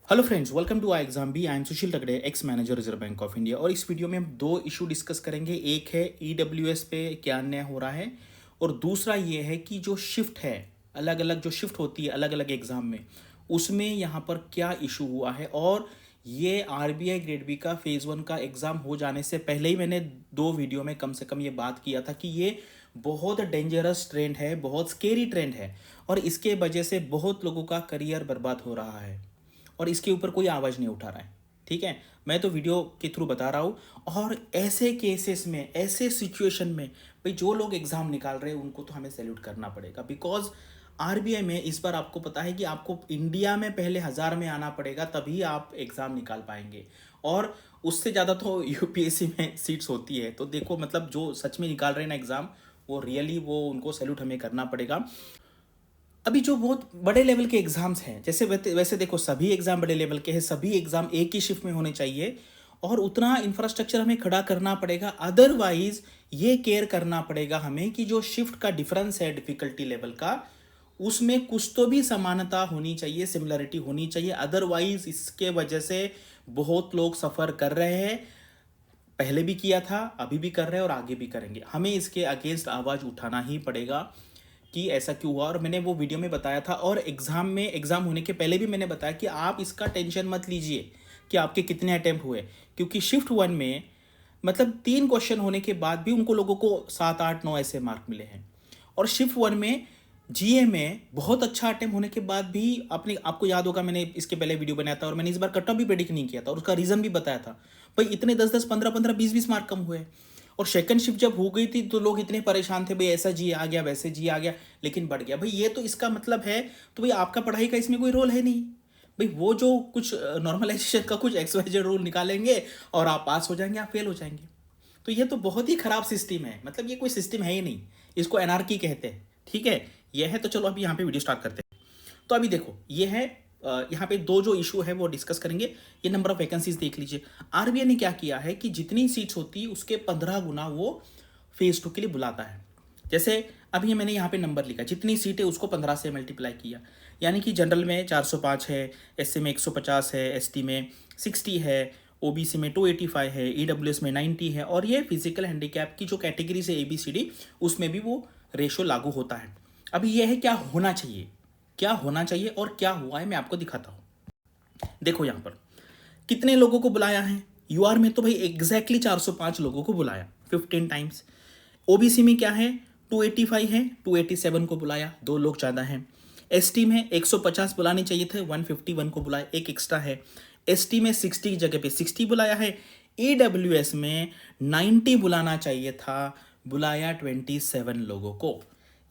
Hello friends, welcome to I exam B. I am Sushil Tagade, ex manager Reserve Bank of India. और इस video में हम दो issue discuss करेंगे। एक है ईडब्ल्यूएस पे क्या अन्याय हो रहा है, और दूसरा ये है कि जो शिफ्ट है, अलग अलग जो शिफ्ट होती है अलग अलग एग्जाम में, उसमें यहाँ पर क्या इशू हुआ है। और ये आरबीआई ग्रेड बी का फेज़ 1 का एग्ज़ाम हो जाने से पहले ही मैंने दो वीडियो में कम से कम ये बात किया था कि ये बहुत डेंजरस ट्रेंड है, बहुत स्केरी ट्रेंड है, और इसके वजह से बहुत लोगों का करियर बर्बाद हो रहा है और इसके ऊपर कोई आवाज़ नहीं उठा रहा है। ठीक है, मैं तो वीडियो के थ्रू बता रहा हूँ। और ऐसे केसेस में, ऐसे सिचुएशन में भाई जो लोग एग्ज़ाम निकाल रहे हैं उनको तो हमें सैल्यूट करना पड़ेगा। बिकॉज आरबीआई में इस बार आपको पता है कि आपको इंडिया में पहले 1000 में आना पड़ेगा, तभी आप एग्ज़ाम निकाल पाएंगे। और उससे ज़्यादा तो यूपीएससी में सीट्स होती है। तो देखो, मतलब जो सच में निकाल रहे हैं ना एग्ज़ाम, वो रियली वो उनको सैल्यूट हमें करना पड़ेगा। अभी जो बहुत बड़े लेवल के एग्जाम्स हैं, जैसे वैसे देखो, सभी एग्जाम बड़े लेवल के हैं, सभी एग्जाम एक ही शिफ्ट में होने चाहिए, और उतना इंफ्रास्ट्रक्चर हमें खड़ा करना पड़ेगा। अदरवाइज ये केयर करना पड़ेगा हमें कि जो शिफ्ट का डिफरेंस है डिफिकल्टी लेवल का, उसमें कुछ तो भी समानता होनी चाहिए, सिमिलरिटी होनी चाहिए। अदरवाइज इसके वजह से बहुत लोग सफ़र कर रहे हैं, पहले भी किया था, अभी भी कर रहे हैं और आगे भी करेंगे। हमें इसके अगेंस्ट आवाज़ उठाना ही पड़ेगा कि ऐसा क्यों हुआ। और मैंने वो वीडियो में बताया था, और एग्ज़ाम होने के पहले भी मैंने बताया कि आप इसका टेंशन मत लीजिए कि आपके कितने अटैम्प्ट हुए, क्योंकि शिफ्ट 1 में मतलब 3 क्वेश्चन होने के बाद भी उनको लोगों को 7, 8, 9 ऐसे मार्क मिले हैं। और शिफ्ट 1 में जीए में बहुत अच्छा अटेम्प्ट होने के बाद भी, आपको याद होगा मैंने इसके पहले वीडियो बनाया था और मैंने इस बार कट ऑफ भी प्रेडिक्ट नहीं किया था, और उसका रीज़न भी बताया था। भाई इतने 10, 10, 15, 15, 20, 20 मार्क कम हुए। और सेकंड शिफ्ट जब हो गई थी तो लोग इतने परेशान थे, भाई ऐसा जी आ गया, वैसे जी आ गया, लेकिन बढ़ गया। भाई ये तो इसका मतलब है, तो भाई आपका पढ़ाई का इसमें कोई रोल है नहीं। भाई वो जो कुछ नॉर्मलाइजेशन का कुछ XYZ रूल निकालेंगे और आप पास हो जाएंगे, आप फेल हो जाएंगे। तो ये तो बहुत ही खराब सिस्टम है, मतलब ये कोई सिस्टम है ही नहीं, इसको एनआरकी कहते हैं। ठीक है, ये है। तो चलो अभी यहाँ पे वीडियो स्टार्ट करते हैं। तो अभी देखो, ये है यहाँ पे दो जो इशू है वो डिस्कस करेंगे। ये नंबर ऑफ वैकेंसीज देख लीजिए। आरबीआई ने क्या किया है कि जितनी सीट्स होती है उसके 15 गुना वो फेज 2 के लिए बुलाता है। जैसे अभी मैंने यहाँ पे नंबर लिखा, जितनी सीट है उसको 15 से मल्टीप्लाई किया, यानी कि जनरल में 405 है, एससी में 150 है, एसटी में 60 है, ओबीसी में 285 है, ईडब्ल्यूएस में 90 है, और ये फिजिकल हैंडीकैप की जो कैटेगरी से ABCD, उसमें भी वो रेशो लागू होता है। अभी ये है क्या होना चाहिए, क्या होना चाहिए और क्या हुआ है, मैं आपको दिखाता हूँ। देखो यहाँ पर कितने लोगों को बुलाया है। यूआर में तो भाई एग्जैक्टली 405 लोगों को बुलाया, 15 टाइम्स। ओबीसी में क्या है, 285 है, 287 को बुलाया, 2 लोग ज़्यादा हैं। एसटी में 150 बुलाने चाहिए थे, 151 को बुलाया, एक एक्स्ट्रा है। एसटी में 60 की जगह पे 60 बुलाया है। ईडब्ल्यूएस में 90 बुलाना चाहिए था, बुलाया 27 लोगों को,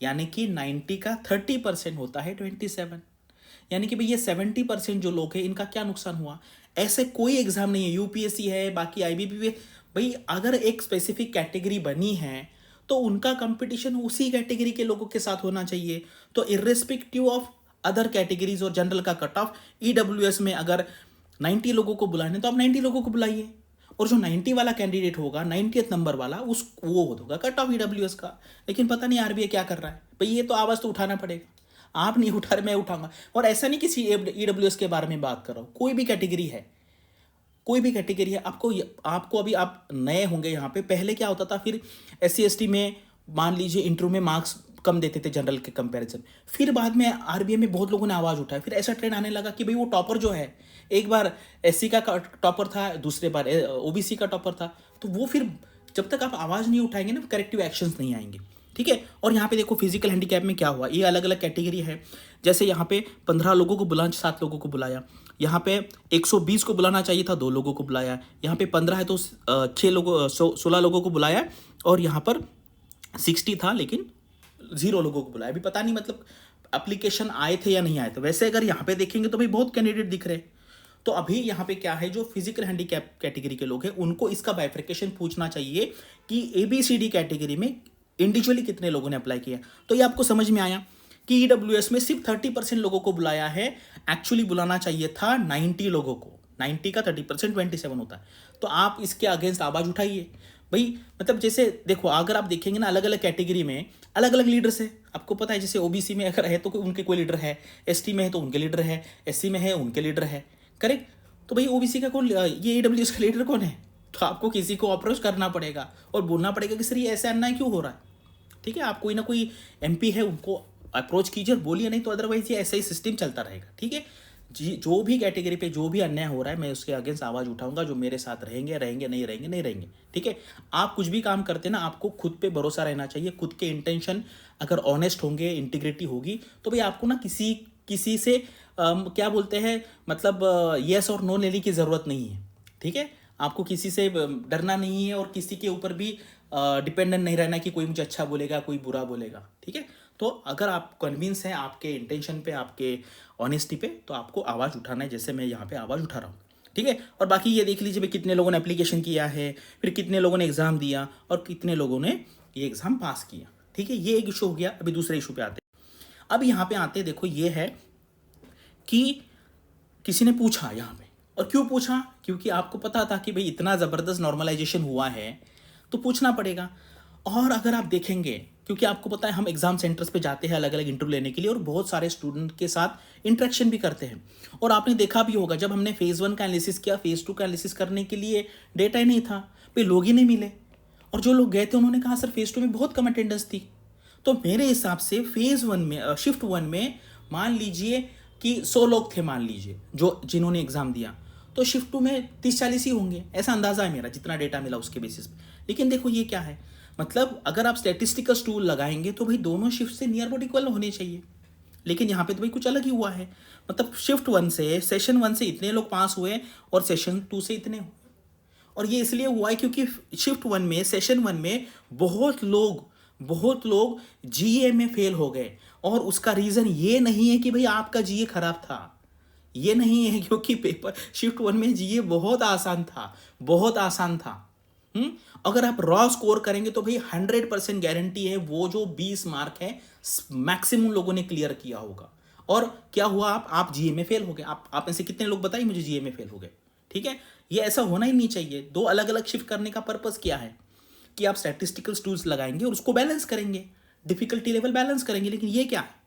यानी कि 90 का 30% होता है 27। यानी कि भाई ये 70% जो लोग हैं, इनका क्या नुकसान हुआ। ऐसे कोई एग्जाम नहीं है, यूपीएससी है, बाकी आईबीपी है, भाई अगर एक स्पेसिफिक कैटेगरी बनी है तो उनका कंपटीशन उसी कैटेगरी के लोगों के साथ होना चाहिए। तो इर्रेस्पेक्टिव ऑफ अदर कैटेगरीज और जनरल का कट ऑफ, ईडब्ल्यूएस में अगर 90 लोगों को बुलाने तो आप 90 लोगों को बुलाइए, और जो 90 वाला कैंडिडेट होगा, 90th नंबर वाला, उस वो होगा कट ऑफ ईडब्ल्यूएस का। लेकिन पता नहीं आरबीआई क्या कर रहा है। भाई ये तो आवाज़ तो उठाना पड़ेगा, आप नहीं उठा रहे, मैं उठाऊंगा। और ऐसा नहीं किसी ईडब्ल्यूएस के बारे में बात कर रहा हूँ, कोई भी कैटेगरी है, कोई भी कैटेगरी है। आपको अभी आप नए होंगे यहाँ पे, पहले क्या होता था, फिर SC ST में मान लीजिए इंटरव्यू में मार्क्स कम देते थे जनरल के कंपैरिजन, फिर बाद में आरबीआई में बहुत लोगों ने आवाज़ उठाई, फिर ऐसा ट्रेंड आने लगा कि भाई वो टॉपर जो है, एक बार SC का टॉपर था, दूसरे बार OBC का टॉपर था, तो वो फिर जब तक आप आवाज़ नहीं उठाएंगे ना, करेक्टिव एक्शंस नहीं आएंगे। ठीक है। और यहाँ पे देखो फिजिकल हैंडीकैप में क्या हुआ, ये अलग अलग कैटेगरी है। जैसे यहाँ पे 15 लोगों को बुलाया, 7 लोगों को बुलाया। यहाँ पे 120 को बुलाना चाहिए था, 2 लोगों को बुलाया। यहाँ पे 15 है तो 16 लोगों को बुलाया। और यहाँ पर 60 था लेकिन 0 लोगों को बुलाया। अभी पता नहीं मतलब एप्लीकेशन आए थे या नहीं आए थे। वैसे अगर यहाँ पे देखेंगे तो भाई बहुत कैंडिडेट दिख रहे हैं। तो अभी यहाँ पे क्या है, जो फिजिकल हैंडीकैप कैटेगरी के लोग हैं उनको इसका बाइफर्केशन पूछना चाहिए कि ABCD कैटेगरी में इंडिविजुअली कितने लोगों ने अप्लाई किया। तो ये आपको समझ में आया कि ईडब्ल्यूएस में सिर्फ 30% लोगों को बुलाया है, एक्चुअली बुलाना चाहिए था 90 लोगों को। 90 का 30% 27 होता है। तो आप इसके अगेंस्ट आवाज़ उठाइए भाई। मतलब जैसे देखो, अगर आप देखेंगे ना, अलग अलग कैटेगरी में अलग अलग लीडर्स है, आपको पता है। जैसे ओबीसी में अगर है तो उनके कोई लीडर है, एसटी में है तो उनके लीडर है, एससी में है उनके लीडर है। करेक्ट। तो भाई ओबीसी का कौन, ये ईडब्ल्यूएस का लीडर कौन है? तो आपको किसी को अप्रोच करना पड़ेगा और बोलना पड़ेगा कि सर ये ऐसा अन्याय क्यों हो रहा है। ठीक है, आप कोई ना कोई एमपी है उनको अप्रोच कीजिए और बोलिए, नहीं तो अदरवाइज ये ऐसा ही सिस्टम चलता रहेगा। ठीक है जी, जो भी कैटेगरी पे जो भी अन्याय हो रहा है मैं उसके अगेंस्ट आवाज़ उठाऊंगा। जो मेरे साथ रहेंगे रहेंगे, नहीं रहेंगे नहीं रहेंगे। ठीक है, आप कुछ भी काम करते ना, आपको खुद पे भरोसा रहना चाहिए। खुद के इंटेंशन अगर ऑनेस्ट होंगे, इंटीग्रिटी होगी, तो भाई आपको ना किसी किसी से क्या बोलते हैं, मतलब येस और नो लेने की ज़रूरत नहीं है। ठीक है, आपको किसी से डरना नहीं है और किसी के ऊपर भी डिपेंडेंट नहीं रहना कि कोई मुझे अच्छा बोलेगा कोई बुरा बोलेगा। ठीक है, तो अगर आप कन्विंस हैं आपके इंटेंशन पे, आपके ऑनेस्टी पे, तो आपको आवाज़ उठाना है, जैसे मैं यहाँ पे आवाज़ उठा रहा हूँ। ठीक है, और बाकी ये देख लीजिए भाई कितने लोगों ने एप्लीकेशन किया है, फिर कितने लोगों ने एग्ज़ाम दिया और कितने लोगों ने ये एग्ज़ाम पास किया। ठीक है, ये एक इशू हो गया। अभी दूसरे इशू पे आते हैं। अब यहाँ पे आते, देखो ये है कि किसी ने पूछा यहाँ पे, और क्यों पूछा, क्योंकि आपको पता था कि भाई इतना ज़बरदस्त नॉर्मलाइजेशन हुआ है तो पूछना पड़ेगा। और अगर आप देखेंगे, क्योंकि आपको पता है हम एग्ज़ाम सेंटर्स पे जाते हैं अलग अलग इंटरव्यू लेने के लिए और बहुत सारे स्टूडेंट के साथ इंटरेक्शन भी करते हैं। और आपने देखा भी होगा, जब हमने फेज़ 1 का एनालिसिस किया, फेज़ 2 का एनालिसिस करने के लिए डेटा ही नहीं था, भाई लोग ही नहीं मिले। और जो लोग गए थे उन्होंने कहा सर फेज़ 2 में बहुत कम अटेंडेंस थी। तो मेरे हिसाब से फेज़ 1 में, शिफ्ट 1 में मान लीजिए कि 100 लोग थे, मान लीजिए जो जिन्होंने एग्ज़ाम दिया, तो शिफ्ट 2 में 30-40 ही होंगे, ऐसा अंदाज़ा है मेरा, जितना डेटा मिला उसके बेसिस पे। लेकिन देखो ये क्या है, मतलब अगर आप स्टैटिस्टिकल टूल लगाएंगे तो भाई दोनों शिफ्ट से नियर अबाउट इक्वल होने चाहिए। लेकिन यहाँ पे तो भाई कुछ अलग ही हुआ है। मतलब शिफ्ट 1 से, सेशन 1 से इतने लोग पास हुए और सेशन 2 से इतने हुए। और ये इसलिए हुआ है क्योंकि शिफ्ट 1 में, सेशन 1 में बहुत लोग जीए में फेल हो गए। और उसका रीज़न ये नहीं है कि भाई आपका जीए खराब था, ये नहीं है, क्योंकि पेपर शिफ्ट 1 में जीए बहुत आसान था, बहुत आसान था। अगर आप रॉ स्कोर करेंगे तो भाई 100% गारंटी है वो जो 20 मार्क है मैक्सिमम लोगों ने क्लियर किया होगा। और क्या हुआ, आप जीए में फेल हो गए। आप में से कितने लोग बताइए मुझे जीए में फेल हो गए। ठीक है, ये ऐसा होना ही नहीं चाहिए। दो अलग अलग शिफ्ट करने का पर्पस क्या है कि आप स्टैटिस्टिकल टूल्स लगाएंगे और उसको बैलेंस करेंगे, डिफिकल्टी लेवल बैलेंस करेंगे। लेकिन ये क्या है,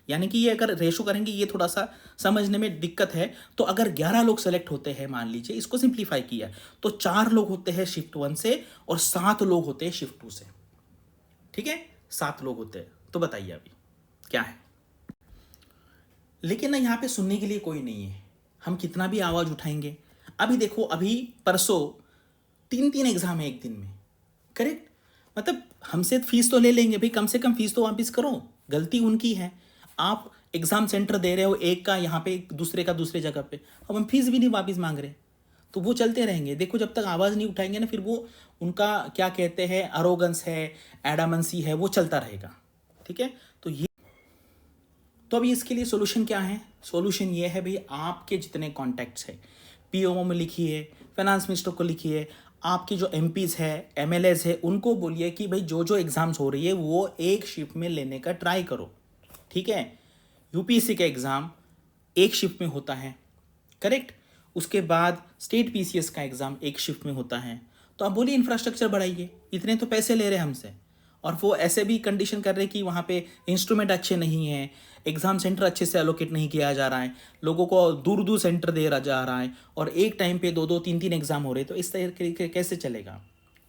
यानी कि ये अगर रेशो करेंगे, ये थोड़ा सा समझने में दिक्कत है। तो अगर 11 लोग सेलेक्ट होते हैं, मान लीजिए इसको सिंप्लीफाई किया, तो 4 लोग होते हैं शिफ्ट 1 से और 7 लोग होते हैं शिफ्ट 2 से। ठीक है, 7 लोग होते हैं। तो बताइए अभी क्या है। लेकिन ना यहाँ पे सुनने के लिए कोई नहीं है, हम कितना भी आवाज़ उठाएंगे। अभी देखो, अभी परसों 3 एग्ज़ाम है एक दिन में, करेक्ट। मतलब हमसे फीस तो ले लेंगे भाई, कम से कम फीस तो वापस करो, गलती उनकी है। आप एग्ज़ाम सेंटर दे रहे हो एक का यहाँ पे, दूसरे का दूसरे जगह पे, अब हम फीस भी नहीं वापस मांग रहे, तो वो चलते रहेंगे। देखो जब तक आवाज़ नहीं उठाएंगे ना, फिर वो उनका क्या कहते हैं, अरोगेंस है, एडामेंसी है, वो चलता रहेगा। ठीक है, तो अभी इसके लिए सोल्यूशन क्या है? सोल्यूशन ये है भाई, आपके जितने कॉन्टैक्ट्स है पीओ में लिखिए, फाइनेंस मिनिस्टर को लिखिए, आपके जो एमपीज़ है, एमएलएज है, उनको बोलिए कि भाई जो जो एग्ज़ाम्स हो रही है वो एक शिफ्ट में लेने का ट्राई करो। ठीक है, यूपीएससी का एग्ज़ाम एक शिफ्ट में होता है, करेक्ट। उसके बाद स्टेट पीसीएस का एग्ज़ाम एक शिफ्ट में होता है। तो आप बोलिए इंफ्रास्ट्रक्चर बढ़ाइए, इतने तो पैसे ले रहे हैं हमसे, और वो ऐसे भी कंडीशन कर रहे हैं कि वहाँ पे इंस्ट्रूमेंट अच्छे नहीं हैं, एग्ज़ाम सेंटर अच्छे से एलोकेट नहीं किया जा रहा है, लोगों को दूर दूर सेंटर दे जा रहा है, और एक टाइम पे 2-2 3-3 एग्ज़ाम हो रहे हैं। तो इस तरीके कैसे चलेगा?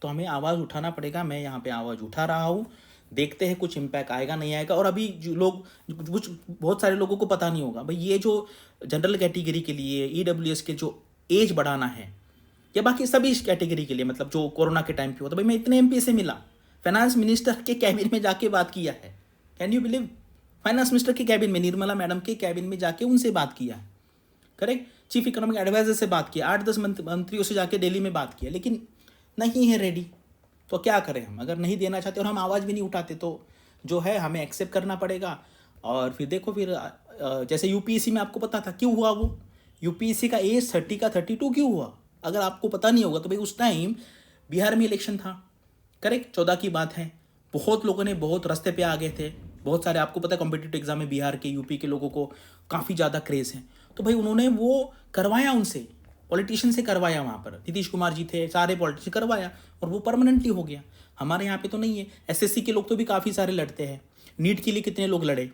तो हमें आवाज़ उठाना पड़ेगा। मैं यहाँ पे आवाज़ उठा रहा हूँ, देखते हैं कुछ इम्पैक्ट आएगा नहीं आएगा। और अभी जो लोग, कुछ बहुत सारे लोगों को पता नहीं होगा भाई, ये जो जनरल कैटेगरी के लिए ईडब्ल्यूएस के जो एज बढ़ाना है, या बाकी सभी कैटेगरी के लिए, मतलब जो कोरोना के टाइम पे हुआ था, भाई मैं इतने एमपी से मिला, फाइनेंस मिनिस्टर के कैबिन में जाके बात किया है। Can you believe? Finance minister के कैबिन में, निर्मला मैडम के कैबिन में जाके उनसे बात किया है, करेक्ट। चीफ इकोनॉमिक एडवाइजर से बात किया, 8-10 मंत्रियों से जाके दिल्ली में बात किया, लेकिन नहीं है रेडी। तो क्या करें हम? अगर नहीं देना चाहते और हम आवाज़ भी नहीं उठाते, तो जो है हमें एक्सेप्ट करना पड़ेगा। और फिर देखो, फिर जैसे यूपीएससी में आपको पता था क्यों हुआ वो, यूपीएससी का एज 30 का 32 क्यों हुआ? अगर आपको पता नहीं होगा तो भाई उस टाइम बिहार में इलेक्शन था, करेक्ट, 14 की बात है। बहुत लोगों ने बहुत रास्ते पे आ गए थे, बहुत सारे, आपको पता है कॉम्पिटिटिव एग्जाम में बिहार के, यूपी के लोगों को काफ़ी ज़्यादा क्रेज़ है। तो भाई उन्होंने वो करवाया, उनसे पॉलिटिशियन से करवाया, वहाँ पर नीतीश कुमार जी थे, सारे पॉलिटिशियन करवाया, और वो परमानेंटली हो गया। हमारे यहाँ पे तो नहीं है। एसएससी के लोग तो भी काफ़ी सारे लड़ते हैं, नीट के लिए कितने लोग लड़े,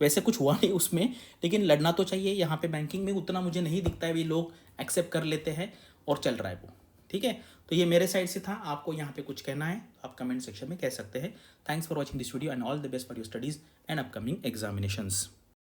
वैसे कुछ हुआ नहीं उसमें, लेकिन लड़ना तो चाहिए। यहाँ पे बैंकिंग में उतना मुझे नहीं दिखता है, भी लोग एक्सेप्ट कर लेते हैं और चल रहा है वो। ठीक है, तो ये मेरे साइड से था। आपको यहाँ पे कुछ कहना है तो आप कमेंट सेक्शन में कह सकते हैं। Thanks for watching this video and all the best for your studies and upcoming examinations.